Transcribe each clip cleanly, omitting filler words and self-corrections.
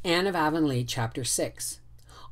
Anne of Avonlea, Chapter 6.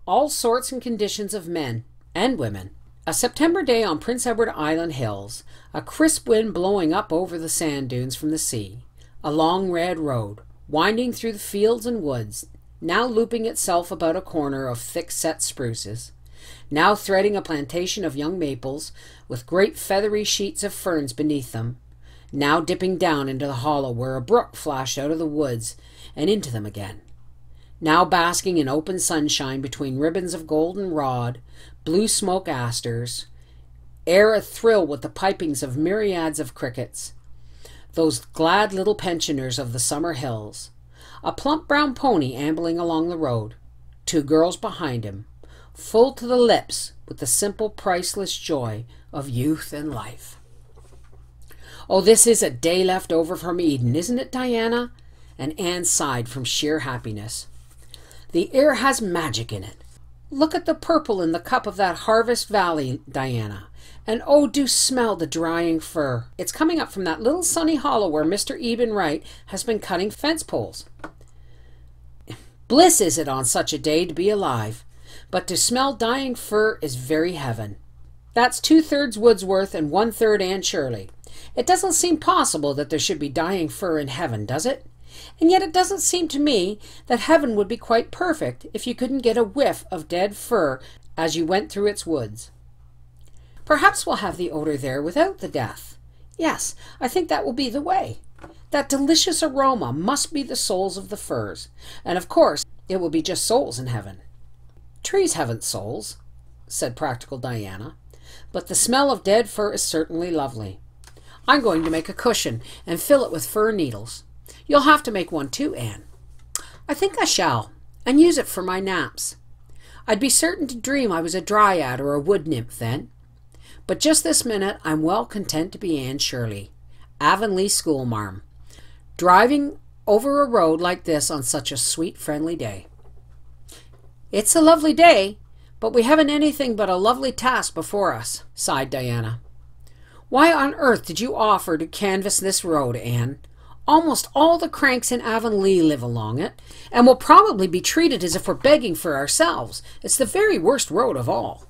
All sorts and conditions of men and women. A September day on Prince Edward Island hills, a crisp wind blowing up over the sand dunes from the sea, a long red road, winding through the fields and woods, now looping itself about a corner of thick-set spruces, now threading a plantation of young maples with great feathery sheets of ferns beneath them, now dipping down into the hollow where a brook flashed out of the woods and into them again, now basking in open sunshine between ribbons of golden rod, blue smoke asters, air athrill with the pipings of myriads of crickets, those glad little pensioners of the summer hills, a plump brown pony ambling along the road, two girls behind him, full to the lips with the simple priceless joy of youth and life. Oh, this is a day left over from Eden, isn't it, Diana? And Anne sighed from sheer happiness. The air has magic in it. Look at the purple in the cup of that Harvest Valley, Diana. And oh, do smell the drying fir. It's coming up from that little sunny hollow where Mr. Eben Wright has been cutting fence poles. Bliss is it on such a day to be alive, but to smell dying fir is very heaven. That's 2/3 Wordsworth and 1/3 Anne Shirley. It doesn't seem possible that there should be dying fir in heaven, does it? And yet it doesn't seem to me that heaven would be quite perfect if you couldn't get a whiff of dead fir as you went through its woods. Perhaps we'll have the odor there without the death. Yes, I think that will be the way. That delicious aroma must be the souls of the firs, and of course it will be just souls in heaven. Trees haven't souls, said practical Diana, but the smell of dead fir is certainly lovely. I'm going to make a cushion and fill it with fir needles. You'll have to make one too, Anne. I think I shall, and use it for my naps. I'd be certain to dream I was a dryad or a wood nymph then. But just this minute I'm well content to be Anne Shirley, Avonlea schoolmarm, driving over a road like this on such a sweet, friendly day. It's a lovely day, but we haven't anything but a lovely task before us, sighed Diana. Why on earth did you offer to canvass this road, Anne? Almost all the cranks in Avonlea live along it, and will probably be treated as if we're begging for ourselves. It's the very worst road of all.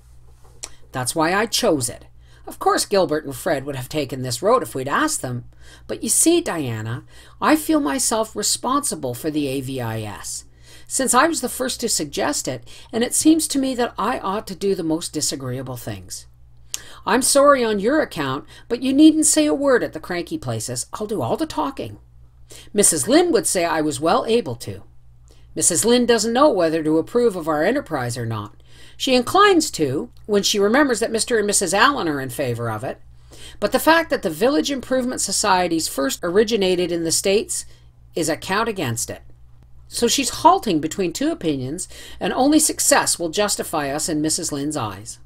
That's why I chose it. Of course Gilbert and Fred would have taken this road if we'd asked them. But you see, Diana, I feel myself responsible for the AVIS, since I was the first to suggest it, and it seems to me that I ought to do the most disagreeable things. I'm sorry on your account, but you needn't say a word at the cranky places. I'll do all the talking. Mrs. Lynde would say I was well able to. Mrs. Lynde doesn't know whether to approve of our enterprise or not. She inclines to, when she remembers that Mr. and Mrs. Allen are in favor of it. But the fact that the Village Improvement Societies first originated in the States is a count against it. So she's halting between two opinions, and only success will justify us in Mrs. Lynde's eyes.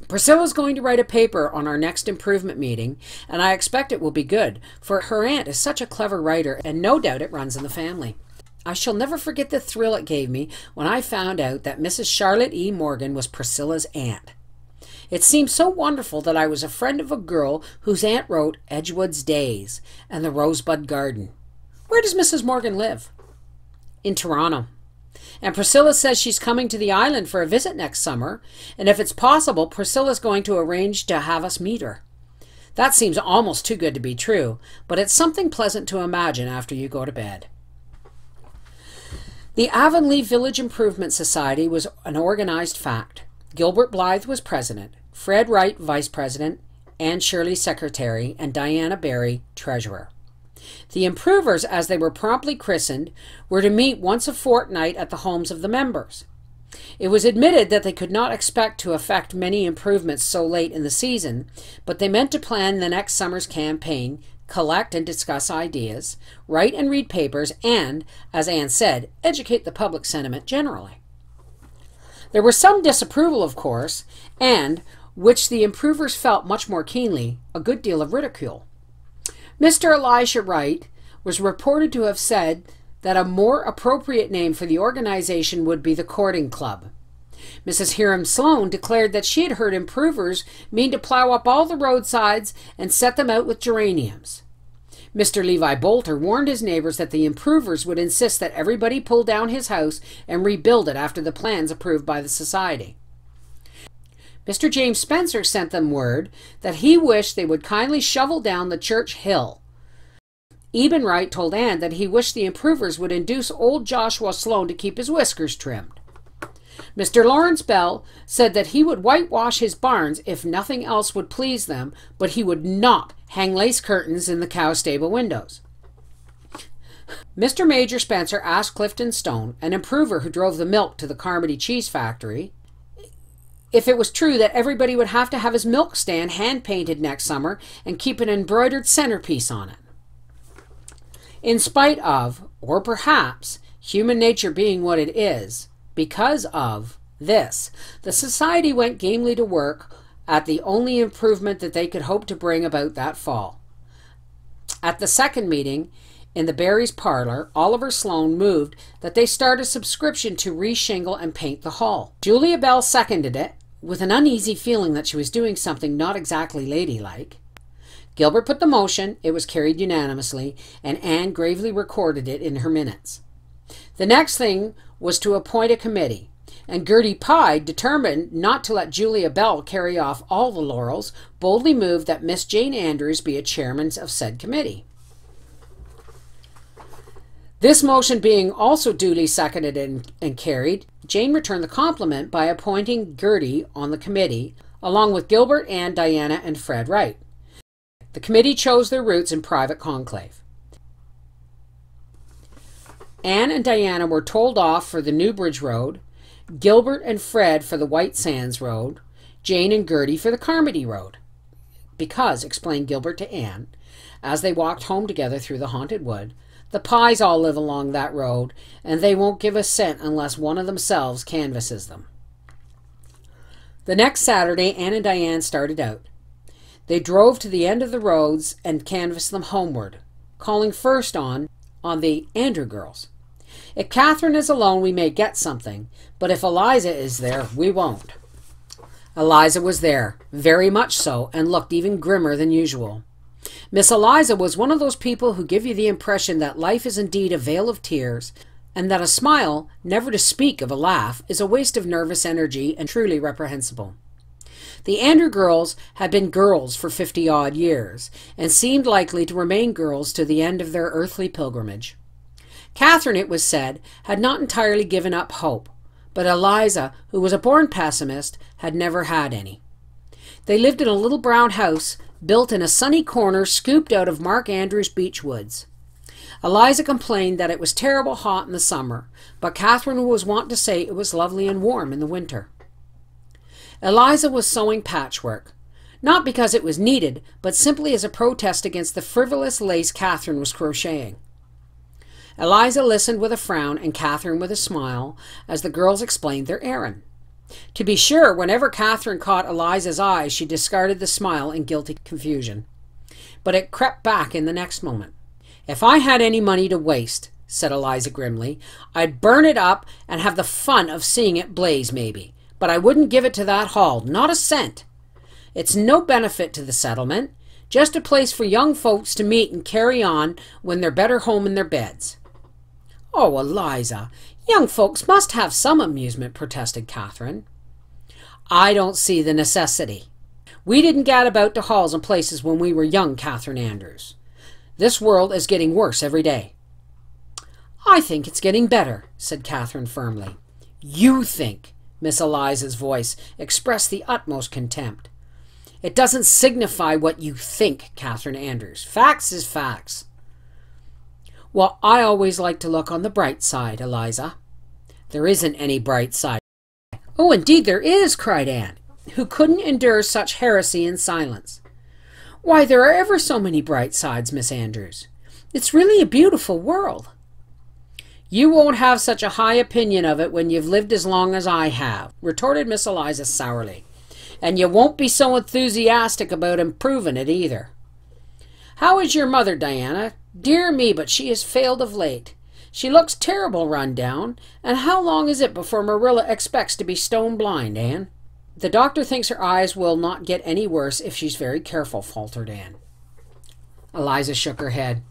Priscilla's going to write a paper on our next improvement meeting, and I expect it will be good, for her aunt is such a clever writer, and no doubt it runs in the family. I shall never forget the thrill it gave me when I found out that Mrs. Charlotte E. Morgan was Priscilla's aunt. It seemed so wonderful that I was a friend of a girl whose aunt wrote Edgewood's Days and The Rosebud Garden. Where does Mrs. Morgan live? In Toronto. And Priscilla says she's coming to the island for a visit next summer, and if it's possible, Priscilla's going to arrange to have us meet her. That seems almost too good to be true, but it's something pleasant to imagine after you go to bed. The Avonlea Village Improvement Society was an organized fact. Gilbert Blythe was president, Fred Wright vice president, Anne Shirley secretary, and Diana Barry treasurer. The improvers, as they were promptly christened, were to meet once a fortnight at the homes of the members. It was admitted that they could not expect to effect many improvements so late in the season, but they meant to plan the next summer's campaign, collect and discuss ideas, write and read papers, and, as Anne said, educate the public sentiment generally. There was some disapproval, of course, and, which the improvers felt much more keenly, a good deal of ridicule. Mr. Elisha Wright was reported to have said that a more appropriate name for the organization would be the Courting Club. Mrs. Hiram Sloane declared that she had heard improvers mean to plow up all the roadsides and set them out with geraniums. Mr. Levi Bolter warned his neighbors that the improvers would insist that everybody pull down his house and rebuild it after the plans approved by the society. Mr. James Spencer sent them word that he wished they would kindly shovel down the church hill. Eben Wright told Anne that he wished the improvers would induce old Joshua Sloane to keep his whiskers trimmed. Mr. Lawrence Bell said that he would whitewash his barns if nothing else would please them, but he would not hang lace curtains in the cow stable windows. Mr. Major Spencer asked Clifton Stone, an improver who drove the milk to the Carmody cheese factory, if it was true that everybody would have to have his milk stand hand-painted next summer and keep an embroidered centerpiece on it. In spite of, or perhaps, human nature being what it is, because of this, the society went gamely to work at the only improvement that they could hope to bring about that fall. At the second meeting, in the Barrys' parlor, Oliver Sloane moved that they start a subscription to reshingle and paint the hall. Julia Bell seconded it, with an uneasy feeling that she was doing something not exactly ladylike. Gilbert put the motion, it was carried unanimously, and Anne gravely recorded it in her minutes. The next thing was to appoint a committee, and Gertie Pye, determined not to let Julia Bell carry off all the laurels, boldly moved that Miss Jane Andrews be a chairman of said committee. This motion being also duly seconded and carried, Jane returned the compliment by appointing Gertie on the committee, along with Gilbert, Anne, Diana, and Fred Wright. The committee chose their routes in private conclave. Anne and Diana were told off for the Newbridge Road, Gilbert and Fred for the White Sands Road, Jane and Gertie for the Carmody Road. Because, explained Gilbert to Anne, as they walked home together through the haunted wood, the Pyes all live along that road, and they won't give a cent unless one of themselves canvasses them. The next Saturday, Anne and Diane started out. They drove to the end of the roads and canvassed them homeward, calling first on the Andrew girls. If Catherine is alone, we may get something, but if Eliza is there, we won't. Eliza was there, very much so, and looked even grimmer than usual. Miss Eliza was one of those people who give you the impression that life is indeed a vale of tears, and that a smile, never to speak of a laugh, is a waste of nervous energy and truly reprehensible. The Andrew girls had been girls for 50-odd years, and seemed likely to remain girls to the end of their earthly pilgrimage. Catherine, it was said, had not entirely given up hope, but Eliza, who was a born pessimist, had never had any. They lived in a little brown house, built in a sunny corner scooped out of Mark Andrews' beech woods. Eliza complained that it was terrible hot in the summer, but Catherine was wont to say it was lovely and warm in the winter. Eliza was sewing patchwork, not because it was needed, but simply as a protest against the frivolous lace Catherine was crocheting. Eliza listened with a frown and Catherine with a smile as the girls explained their errand. To be sure, whenever Catherine caught Eliza's eye, she discarded the smile in guilty confusion. But it crept back in the next moment. "If I had any money to waste," said Eliza grimly, "I'd burn it up and have the fun of seeing it blaze, maybe. But I wouldn't give it to that hall, not a cent. It's no benefit to the settlement, just a place for young folks to meet and carry on when they're better home in their beds." "Oh, Eliza, young folks must have some amusement," protested Catherine. "I don't see the necessity. We didn't gad about to halls and places when we were young, Catherine Andrews. This world is getting worse every day." "I think it's getting better," said Catherine firmly. "You think." Miss Eliza's voice expressed the utmost contempt. "It doesn't signify what you think, Catherine Andrews. Facts is facts." "Well, I always like to look on the bright side, Eliza." "There isn't any bright side." "Oh, indeed there is," cried Anne, who couldn't endure such heresy in silence. "Why, there are ever so many bright sides, Miss Andrews. It's really a beautiful world." "You won't have such a high opinion of it when you've lived as long as I have," retorted Miss Eliza sourly. "And you won't be so enthusiastic about improving it either. How is your mother, Diana? Dear me, but she has failed of late. She looks terrible run down. And how long is it before Marilla expects to be stone blind, Anne?" "The doctor thinks her eyes will not get any worse if she's very careful," faltered Anne. Eliza shook her head.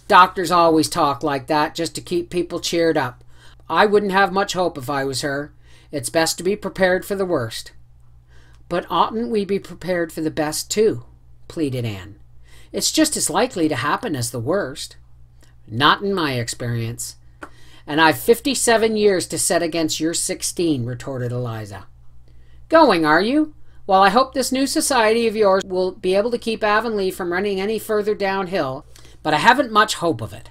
Doctors always talk like that just to keep people cheered up. I wouldn't have much hope if I was her. It's best to be prepared for the worst. But oughtn't we be prepared for the best too? Pleaded Anne. It's just as likely to happen as the worst. Not in my experience. And I've 57 years to set against your 16, retorted Eliza. Going, are you? Well, I hope this new society of yours will be able to keep Avonlea from running any further downhill, but I haven't much hope of it.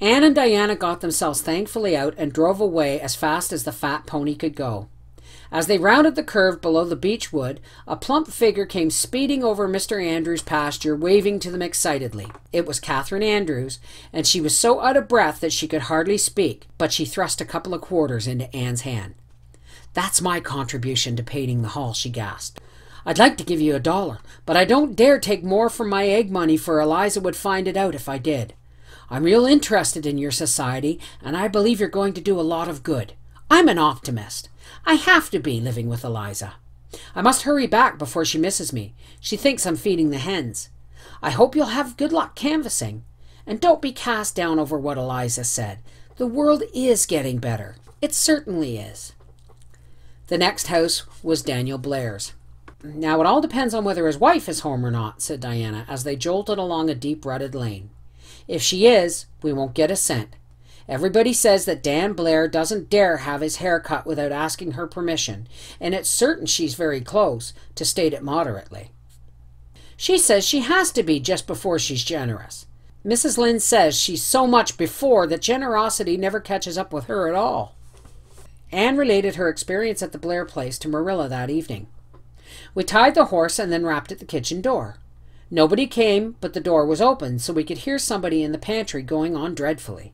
Anne and Diana got themselves thankfully out and drove away as fast as the fat pony could go. As they rounded the curve below the beech wood, a plump figure came speeding over Mr. Andrews' pasture, waving to them excitedly. It was Catherine Andrews, and she was so out of breath that she could hardly speak, but she thrust a couple of quarters into Anne's hand. "That's my contribution to painting the hall," she gasped. "I'd like to give you $1, but I don't dare take more from my egg money, for Eliza would find it out if I did. I'm real interested in your society, and I believe you're going to do a lot of good. I'm an optimist. I have to be, living with Eliza. I must hurry back before she misses me. She thinks I'm feeding the hens. I hope you'll have good luck canvassing. And don't be cast down over what Eliza said. The world is getting better. It certainly is." The next house was Daniel Blair's. "Now it all depends on whether his wife is home or not," said Diana, as they jolted along a deep rutted lane. "If she is, we won't get a cent. Everybody says that Dan Blair doesn't dare have his hair cut without asking her permission, and it's certain she's very close, to state it moderately. She says she has to be just before she's generous. Mrs. Lynde says she's so much before that generosity never catches up with her at all." Anne related her experience at the Blair place to Marilla that evening. "We tied the horse and then rapped at the kitchen door. Nobody came, but the door was open, so we could hear somebody in the pantry going on dreadfully.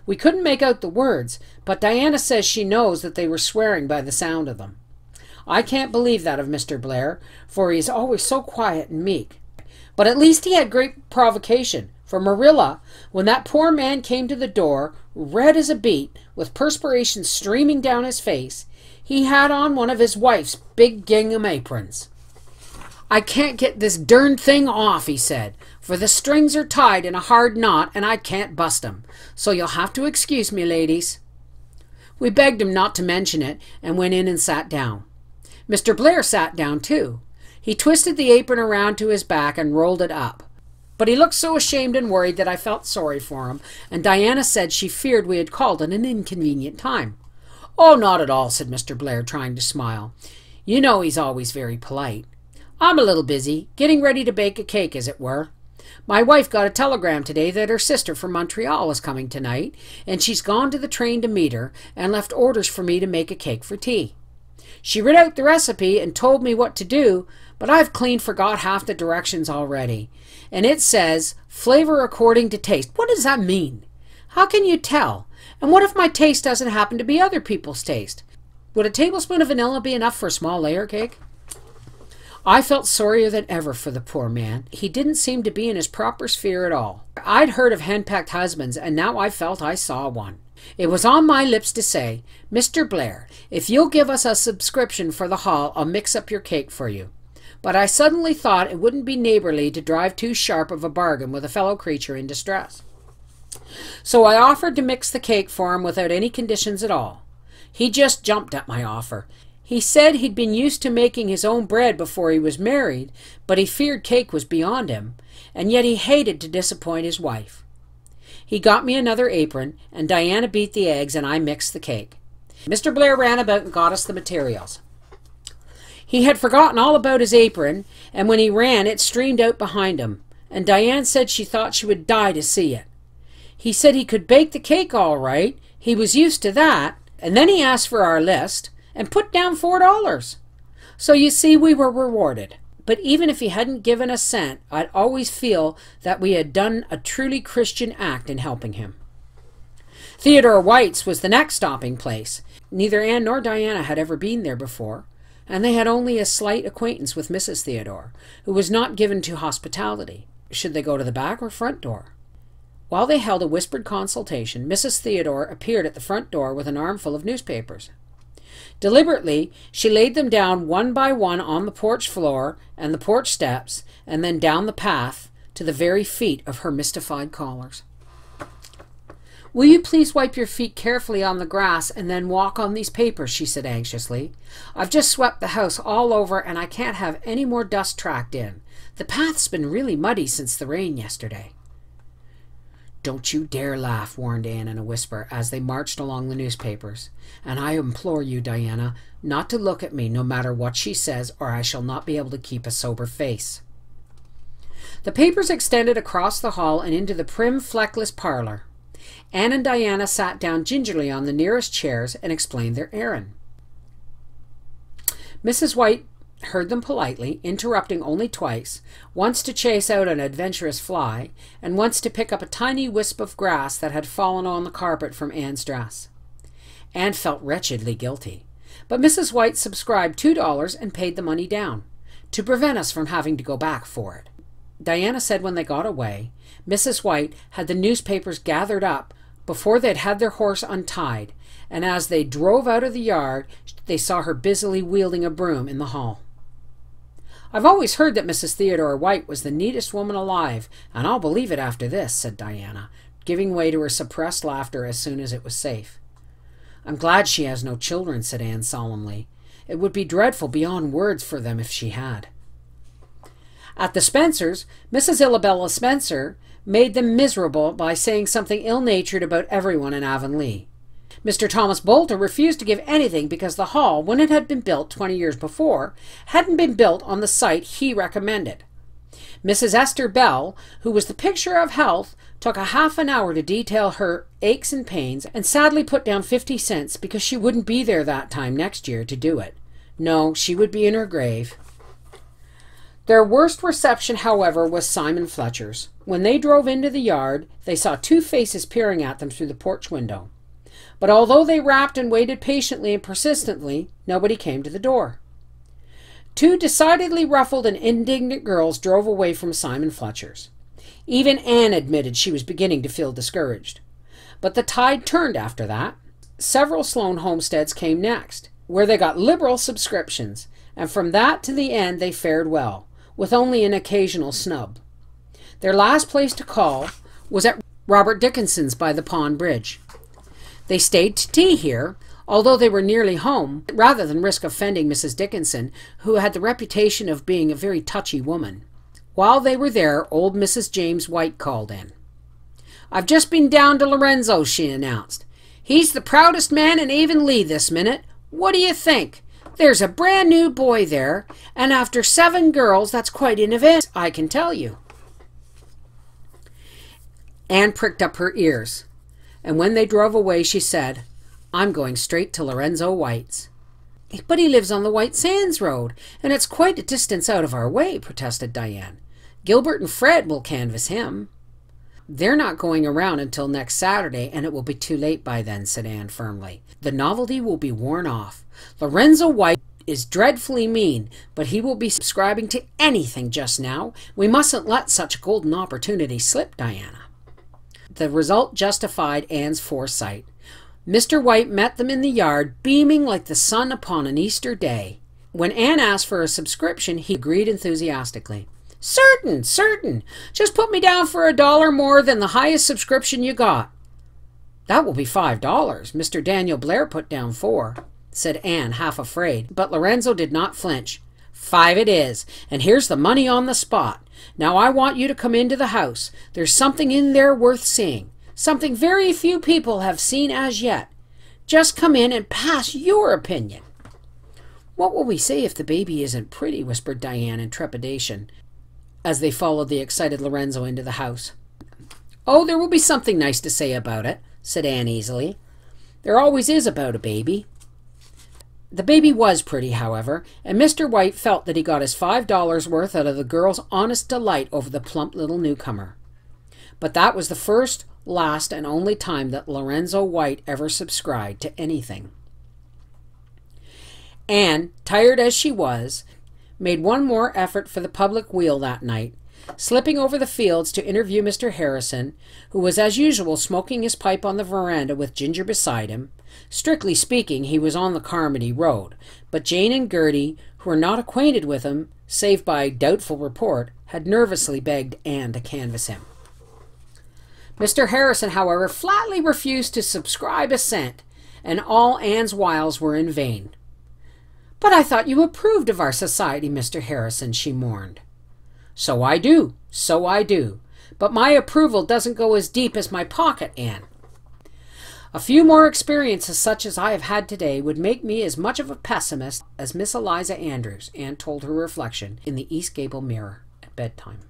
We couldn't make out the words, but Diana says she knows that they were swearing by the sound of them. I can't believe that of Mr. Blair, for he is always so quiet and meek. But at least he had great provocation, for Marilla, when that poor man came to the door, red as a beet, with perspiration streaming down his face, he had on one of his wife's big gingham aprons. 'I can't get this darned thing off,' he said, 'for the strings are tied in a hard knot and I can't bust 'em. So you'll have to excuse me, ladies.' We begged him not to mention it and went in and sat down. Mr. Blair sat down too. He twisted the apron around to his back and rolled it up. But he looked so ashamed and worried that I felt sorry for him, and Diana said she feared we had called at an inconvenient time. 'Oh, not at all,' said Mr. Blair, trying to smile. You know he's always very polite. 'I'm a little busy, getting ready to bake a cake, as it were. My wife got a telegram today that her sister from Montreal is coming tonight, and she's gone to the train to meet her and left orders for me to make a cake for tea. She writ out the recipe and told me what to do, but I've clean forgot half the directions already. And it says, flavor according to taste. What does that mean? How can you tell? And what if my taste doesn't happen to be other people's taste? Would a tablespoon of vanilla be enough for a small layer cake?' I felt sorrier than ever for the poor man. He didn't seem to be in his proper sphere at all. I'd heard of henpecked husbands, and now I felt I saw one. It was on my lips to say, 'Mr. Blair, if you'll give us a subscription for the hall, I'll mix up your cake for you.' But I suddenly thought it wouldn't be neighborly to drive too sharp of a bargain with a fellow creature in distress. So I offered to mix the cake for him without any conditions at all. He just jumped at my offer. He said he'd been used to making his own bread before he was married, but he feared cake was beyond him, and yet he hated to disappoint his wife. He got me another apron, and Diana beat the eggs, and I mixed the cake. Mr. Blair ran about and got us the materials. He had forgotten all about his apron, and when he ran, it streamed out behind him, and Diane said she thought she would die to see it. He said he could bake the cake all right, he was used to that, and then he asked for our list, and put down $4. So you see, we were rewarded. But even if he hadn't given a cent, I'd always feel that we had done a truly Christian act in helping him. Theodore White's was the next stopping place. Neither Anne nor Diana had ever been there before, and they had only a slight acquaintance with Mrs. Theodore, who was not given to hospitality. Should they go to the back or front door? While they held a whispered consultation, Mrs. Theodore appeared at the front door with an armful of newspapers. Deliberately, she laid them down one by one on the porch floor and the porch steps, and then down the path to the very feet of her mystified callers. "Will you please wipe your feet carefully on the grass and then walk on these papers?" she said anxiously. "I've just swept the house all over and I can't have any more dust tracked in. The path's been really muddy since the rain yesterday." "Don't you dare laugh," warned Anne in a whisper as they marched along the newspapers. "And I implore you, Diana, not to look at me no matter what she says, or I shall not be able to keep a sober face." The papers extended across the hall and into the prim, fleckless parlor. Anne and Diana sat down gingerly on the nearest chairs and explained their errand. Mrs. White heard them politely, interrupting only twice, once to chase out an adventurous fly, and once to pick up a tiny wisp of grass that had fallen on the carpet from Anne's dress. Anne felt wretchedly guilty, but Mrs. White subscribed $2 and paid the money down, to prevent us from having to go back for it. Diana said when they got away, Mrs. White had the newspapers gathered up before they'd had their horse untied, and as they drove out of the yard, they saw her busily wielding a broom in the hall. "I've always heard that Mrs. Theodore White was the neatest woman alive, and I'll believe it after this," said Diana, giving way to her suppressed laughter as soon as it was safe. "I'm glad she has no children," said Anne solemnly. "It would be dreadful beyond words for them if she had." At the Spencers, Mrs. Illabella Spencer made them miserable by saying something ill-natured about everyone in Avonlea. Mr. Thomas Bolter refused to give anything because the hall, when it had been built 20 years before, hadn't been built on the site he recommended. Mrs. Esther Bell, who was the picture of health, took a half an hour to detail her aches and pains, and sadly put down 50 cents because she wouldn't be there that time next year to do it. No, she would be in her grave. Their worst reception, however, was Simon Fletcher's. When they drove into the yard, they saw two faces peering at them through the porch window. But although they rapped and waited patiently and persistently, nobody came to the door. Two decidedly ruffled and indignant girls drove away from Simon Fletcher's. Even Anne admitted she was beginning to feel discouraged. But the tide turned after that. Several Sloane homesteads came next, where they got liberal subscriptions, and from that to the end they fared well, with only an occasional snub. Their last place to call was at Robert Dickinson's by the Pond Bridge. They stayed to tea here, although they were nearly home, rather than risk offending Mrs. Dickinson, who had the reputation of being a very touchy woman. While they were there, old Mrs. James White called in. "I've just been down to Lorenzo's," she announced. "He's the proudest man in Avonlea this minute. What do you think? There's a brand new boy there, and after 7 girls, that's quite an event, I can tell you." Anne pricked up her ears, and when they drove away she said, "I'm going straight to Lorenzo White's." "But he lives on the White Sands Road, and it's quite a distance out of our way," protested Diane. "Gilbert and Fred will canvass him." "They're not going around until next Saturday, and it will be too late by then," said Anne firmly. "The novelty will be worn off. Lorenzo White is dreadfully mean, but he will be subscribing to anything just now. We mustn't let such a golden opportunity slip, Diana." The result justified Anne's foresight. Mr. White met them in the yard, beaming like the sun upon an Easter day. When Anne asked for a subscription, he agreed enthusiastically. "Certain, certain. Just put me down for $1 more than the highest subscription you got." "That will be $5. Mr. Daniel Blair put down 4, said Anne, half afraid, but Lorenzo did not flinch. "5 it is, and here's the money on the spot. Now I want you to come into the house. There's something in there worth seeing, something very few people have seen as yet. Just come in and pass your opinion." "What will we say if the baby isn't pretty?" whispered Diane in trepidation, as they followed the excited Lorenzo into the house. "Oh, there will be something nice to say about it," said Anne easily. "There always is about a baby." The baby was pretty, however, and Mr. White felt that he got his $5 worth out of the girl's honest delight over the plump little newcomer. But that was the first, last, and only time that Lorenzo White ever subscribed to anything. Anne, tired as she was, made one more effort for the public wheel that night, slipping over the fields to interview Mr. Harrison, who was as usual smoking his pipe on the veranda with Ginger beside him. Strictly speaking, he was on the Carmody Road, but Jane and Gertie, who were not acquainted with him, save by doubtful report, had nervously begged Anne to canvass him. Mr. Harrison, however, flatly refused to subscribe a cent, and all Anne's wiles were in vain. "But I thought you approved of our society, Mr. Harrison," she mourned. "So I do, so I do. But my approval doesn't go as deep as my pocket, Anne. A few more experiences such as I have had today would make me as much of a pessimist as Miss Eliza Andrews," Anne told her reflection in the East Gable mirror at bedtime.